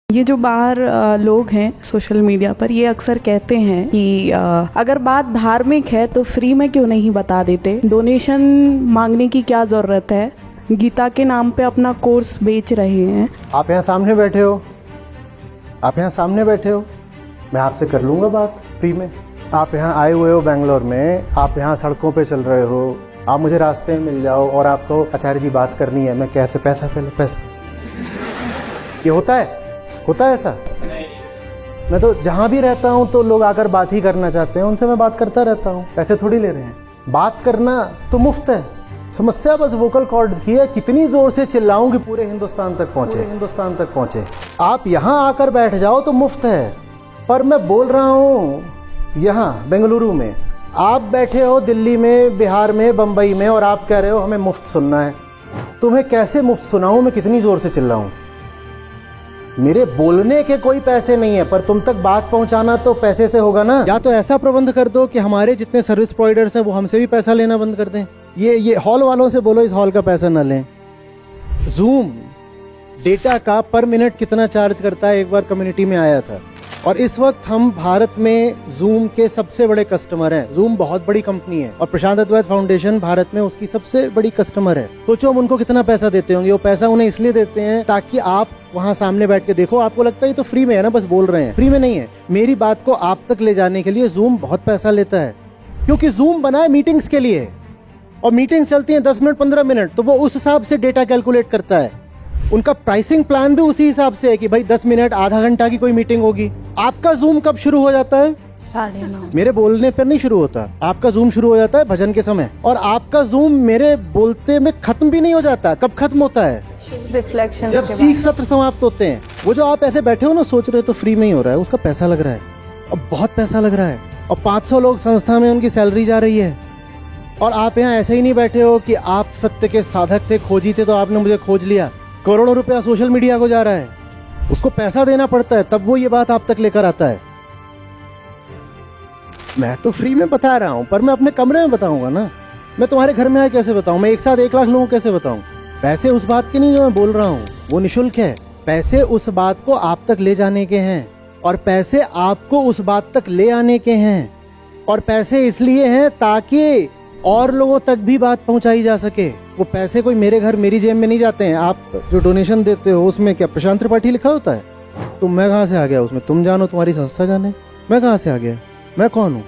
ये जो बाहर लोग हैं सोशल मीडिया पर, ये अक्सर कहते हैं कि अगर बात धार्मिक है तो फ्री में क्यों नहीं बता देते, डोनेशन मांगने की क्या ज़रूरत है, गीता के नाम पे अपना कोर्स बेच रहे हैं। आप यहाँ सामने बैठे हो, मैं आपसे कर लूँगा बात फ्री में। आप यहाँ आए हुए हो बेंगलोर में, आप यहाँ सड़कों पे चल रहे हो, आप मुझे रास्ते में मिल जाओ और आपको आचार्य जी बात करनी है, मैं कैसे पैसा ये होता है ऐसा? मैं तो जहाँ भी रहता हूँ तो लोग आकर बात ही करना चाहते हैं, उनसे मैं बात करता रहता हूँ, पैसे थोड़ी ले रहे हैं। बात करना तो मुफ्त है, समस्या बस वोकल कॉर्ड की है, कितनी जोर से चिल्लाऊं कि पूरे हिंदुस्तान तक पहुंचे। आप यहाँ आकर बैठ जाओ तो मुफ्त है, पर मैं बोल रहा हूँ यहाँ बेंगलुरु में, आप बैठे हो दिल्ली में, बिहार में, बंबई में, और आप कह रहे हो हमें मुफ्त सुनना है। तुम्हें कैसे मुफ्त सुनाऊं, मैं कितनी जोर से चिल्लाऊं? मेरे बोलने के कोई पैसे नहीं है, पर तुम तक बात पहुंचाना तो पैसे से होगा ना। या तो ऐसा प्रबंध कर दो कि हमारे जितने सर्विस प्रोवाइडर्स हैं वो हमसे भी पैसा लेना बंद कर दें। ये हॉल वालों से बोलो इस हॉल का पैसा ना लें। जूम डेटा का पर मिनट कितना चार्ज करता है, एक बार कम्युनिटी में आया था, और इस वक्त हम भारत में जूम के सबसे बड़े कस्टमर हैं। जूम बहुत बड़ी कंपनी है और प्रशांत अद्वैत फाउंडेशन भारत में उसकी सबसे बड़ी कस्टमर है। सोचो हम उनको कितना पैसा देते होंगे। वो पैसा उन्हें इसलिए देते हैं ताकि आप वहाँ सामने बैठ के देखो। आपको लगता है ये तो फ्री में है ना, बस बोल रहे हैं, फ्री में नहीं है। मेरी बात को आप तक ले जाने के लिए जूम बहुत पैसा लेता है, क्योंकि जूम बना है मीटिंग्स के लिए, और मीटिंग चलती है 10 मिनट 15 मिनट, तो वो उस हिसाब से डेटा कैलकुलेट करता है। उनका प्राइसिंग प्लान भी उसी हिसाब से है कि भाई 10 मिनट आधा घंटा की कोई मीटिंग होगी। आपका जूम कब शुरू हो जाता है? 9:30। मेरे बोलने पर नहीं शुरू होता, आपका जूम शुरू हो जाता है भजन के समय, और आपका जूम मेरे बोलते में खत्म भी नहीं हो जाता। कब खत्म होता है? रिफ्लेक्शन जब सीख सत्र समाप्त होते हैं। वो जो आप ऐसे बैठे हो ना, सोच रहे हो तो फ्री में ही हो रहा है, उसका पैसा लग रहा है, और बहुत पैसा लग रहा है, और 500 लोग संस्था में उनकी सैलरी जा रही है। और आप यहाँ ऐसे ही नहीं बैठे हो कि आप सत्य के साधक थे, खोजी थे, तो आपने मुझे खोज लिया। करोड़ों रुपया सोशल मीडिया को जा रहा है, उसको पैसा देना पड़ता है, तब वो ये बात आप तक लेकर आता है। मैं तो फ्री में बता रहा हूँ, पर मैं अपने कमरे में बताऊंगा ना। मैं तुम्हारे घर में आए कैसे बताऊं? मैं एक साथ 1 लाख लोगों को कैसे बताऊं? पैसे उस बात के नहीं जो मैं बोल रहा हूँ, वो निःशुल्क है। पैसे उस बात को आप तक ले जाने के हैं, और पैसे आपको उस बात तक ले आने के हैं, और पैसे इसलिए हैं ताकि और लोगों तक भी बात पहुंचाई जा सके। वो पैसे कोई मेरे घर मेरी जेब में नहीं जाते हैं। आप जो डोनेशन देते हो उसमें क्या प्रशांत त्रिपाठी लिखा होता है? तो मैं कहाँ से आ गया उसमें? तुम जानो, तुम्हारी संस्था जाने, मैं कहाँ से आ गया? मैं कौन हूँ?